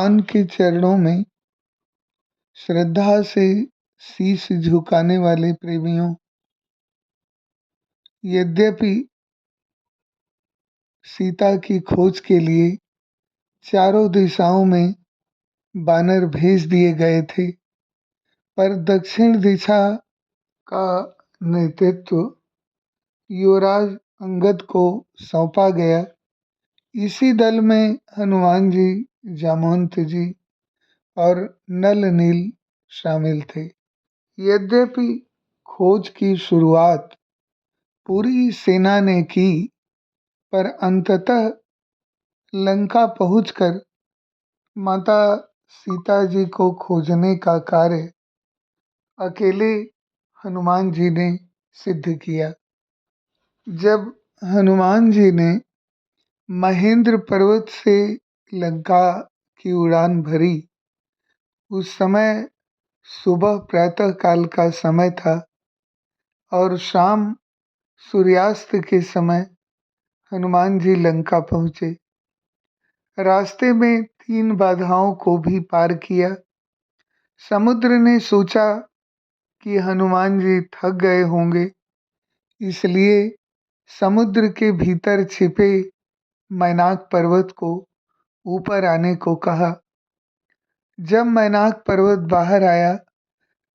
भगवान के चरणों में श्रद्धा से शीश झुकाने वाले प्रेमियों, यद्यपि सीता की खोज के लिए चारों दिशाओं में बानर भेज दिए गए थे, पर दक्षिण दिशा का नेतृत्व युवराज अंगद को सौंपा गया। इसी दल में हनुमान जी, जामवंत जी और नल नील शामिल थे। यद्यपि खोज की शुरुआत पूरी सेना ने की, पर अंततः लंका पहुंचकर माता सीता जी को खोजने का कार्य अकेले हनुमान जी ने सिद्ध किया। जब हनुमान जी ने महेंद्र पर्वत से लंका की उड़ान भरी, उस समय सुबह प्रातः काल का समय था और शाम सूर्यास्त के समय हनुमान जी लंका पहुँचे। रास्ते में 3 बाधाओं को भी पार किया। समुद्र ने सोचा कि हनुमान जी थक गए होंगे, इसलिए समुद्र के भीतर छिपे मैनाक पर्वत को ऊपर आने को कहा। जब मैनाक पर्वत बाहर आया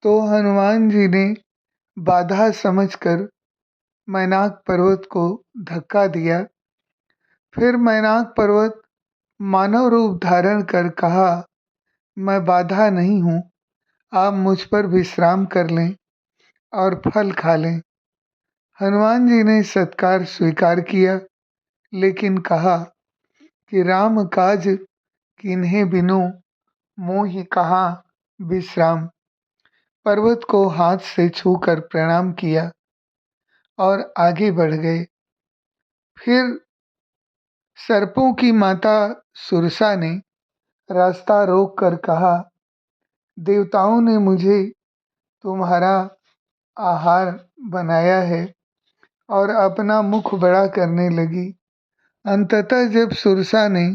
तो हनुमान जी ने बाधा समझकर मैनाक पर्वत को धक्का दिया। फिर मैनाक पर्वत मानव रूप धारण कर कहा, मैं बाधा नहीं हूँ, आप मुझ पर विश्राम कर लें और फल खा लें। हनुमान जी ने सत्कार स्वीकार किया, लेकिन कहा कि राम काज किन्हें बिनु मोहि कहाँ विश्राम। पर्वत को हाथ से छूकर प्रणाम किया और आगे बढ़ गए। फिर सर्पों की माता सुरसा ने रास्ता रोक कर कहा, देवताओं ने मुझे तुम्हारा आहार बनाया है, और अपना मुख बड़ा करने लगी। अंततः जब सुरसा ने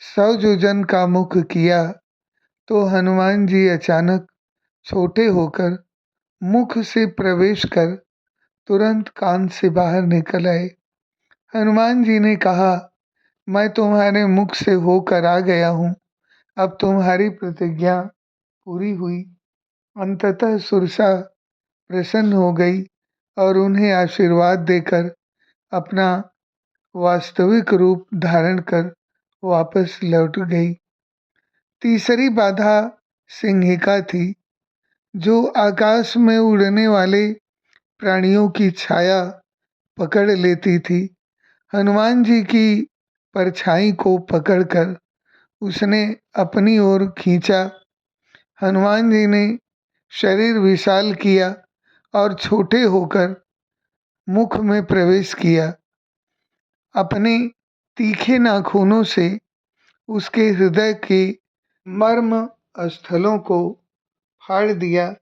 100 योजन का मुख किया तो हनुमान जी अचानक छोटे होकर मुख से प्रवेश कर तुरंत कान से बाहर निकल आए। हनुमान जी ने कहा, मैं तुम्हारे मुख से होकर आ गया हूँ, अब तुम्हारी प्रतिज्ञा पूरी हुई। अंततः सुरसा प्रसन्न हो गई और उन्हें आशीर्वाद देकर अपना वास्तविक रूप धारण कर वापस लौट गई। तीसरी बाधा सिंहिका थी, जो आकाश में उड़ने वाले प्राणियों की छाया पकड़ लेती थी। हनुमान जी की परछाई को पकड़कर उसने अपनी ओर खींचा। हनुमान जी ने शरीर विशाल किया और छोटे होकर मुख में प्रवेश किया। अपने तीखे नाखूनों से उसके हृदय के मर्म स्थलों को फाड़ दिया,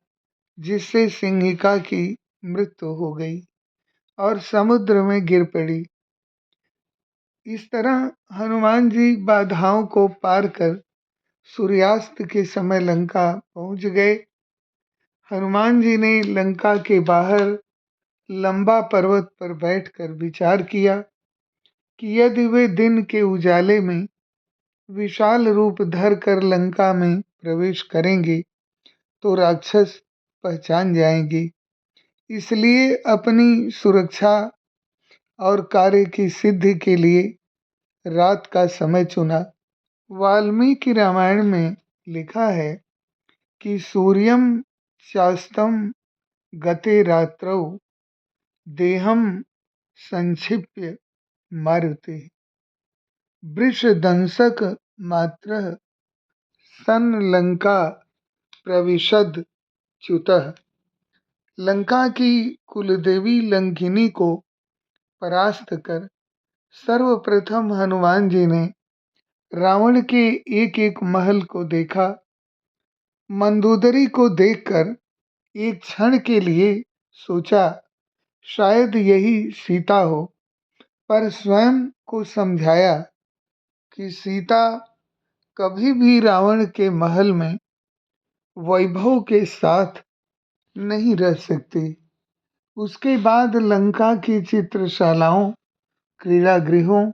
जिससे सिंहिका की मृत्यु हो गई और समुद्र में गिर पड़ी। इस तरह हनुमान जी बाधाओं को पार कर सूर्यास्त के समय लंका पहुंच गए। हनुमान जी ने लंका के बाहर लंबा पर्वत पर बैठकर विचार किया कि यदि वे दिन के उजाले में विशाल रूप धर कर लंका में प्रवेश करेंगे तो राक्षस पहचान जाएंगे। इसलिए अपनी सुरक्षा और कार्य की सिद्धि के लिए रात का समय चुना। वाल्मीकि रामायण में लिखा है कि सूर्यम चास्तम गते रात्रौ देहम संक्षिप्य मारुते वृषदंशक मात्र सन लंका प्रविशद च्युतः। लंका की कुलदेवी लंकिनी को परास्त कर सर्वप्रथम हनुमान जी ने रावण के एक एक महल को देखा। मंदोदरी को देखकर एक क्षण के लिए सोचा शायद यही सीता हो, पर स्वयं को समझाया कि सीता कभी भी रावण के महल में वैभव के साथ नहीं रह सकती। उसके बाद लंका की चित्रशालाओं, क्रीड़ा गृहों,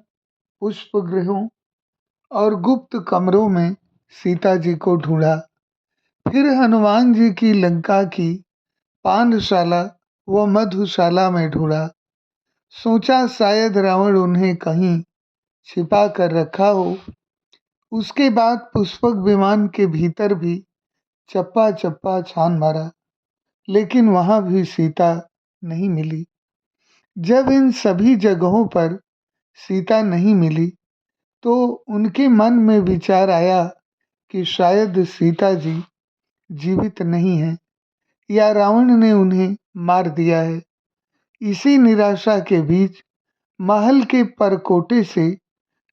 पुष्प गृहों और गुप्त कमरों में सीता जी को ढूंढा। फिर हनुमान जी की लंका की पानशाला व मधुशाला में ढूंढा। सोचा शायद रावण उन्हें कहीं छिपा कर रखा हो। उसके बाद पुष्पक विमान के भीतर भी चप्पा चप्पा छान मारा, लेकिन वहां भी सीता नहीं मिली। जब इन सभी जगहों पर सीता नहीं मिली तो उनके मन में विचार आया कि शायद सीता जी जीवित नहीं हैं या रावण ने उन्हें मार दिया है। इसी निराशा के बीच महल के परकोटे से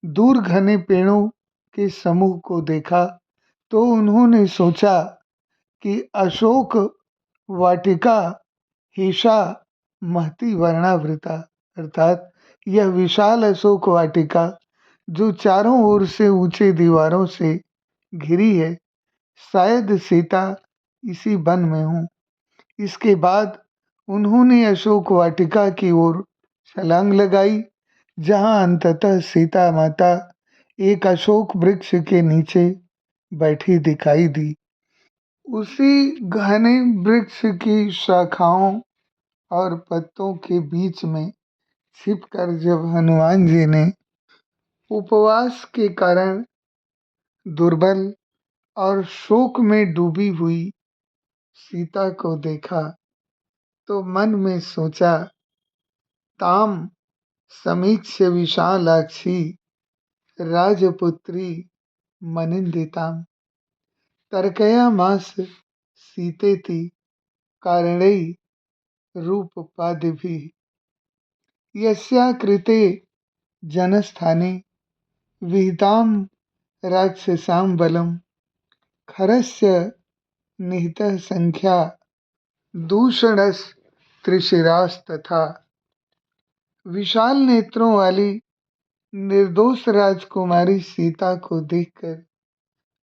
दूर घने पेड़ों के समूह को देखा तो उन्होंने सोचा कि अशोक वाटिका हिषा महती वर्णावृता, अर्थात यह विशाल अशोक वाटिका जो चारों ओर से ऊंचे दीवारों से घिरी है, शायद सीता इसी वन में हो। इसके बाद उन्होंने अशोक वाटिका की ओर छलांग लगाई, जहां अंततः सीता माता एक अशोक वृक्ष के नीचे बैठी दिखाई दी। उसी घने वृक्ष की शाखाओं और पत्तों के बीच में छिपकर जब हनुमान जी ने उपवास के कारण दुर्बल और शोक में डूबी हुई सीता को देखा तो मन में सोचा, ताम समीक्ष्य विशालाक्षी राजपुत्री मनिंदिताम तर्कयामास सीतेति कारणै रूपपादिभिः यस्या कृते जनस्थाने विहितां राक्षसां बलं खरस्य निहितः संख्या दूषणस्त्रिशिरास्तथा। विशाल नेत्रों वाली निर्दोष राजकुमारी सीता को देखकर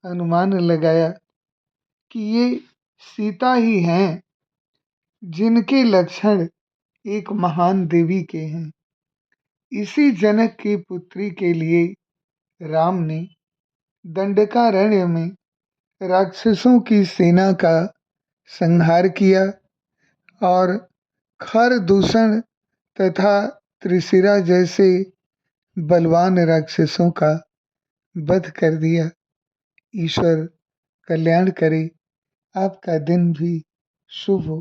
अनुमान लगाया कि ये सीता ही हैं जिनके लक्षण एक महान देवी के हैं। इसी जनक की पुत्री के लिए राम ने दंडकारण्य में राक्षसों की सेना का संहार किया और खर दूषण तथा त्रिशिरा जैसे बलवान राक्षसों का वध कर दिया। ईश्वर कल्याण करे, आपका दिन भी शुभ हो।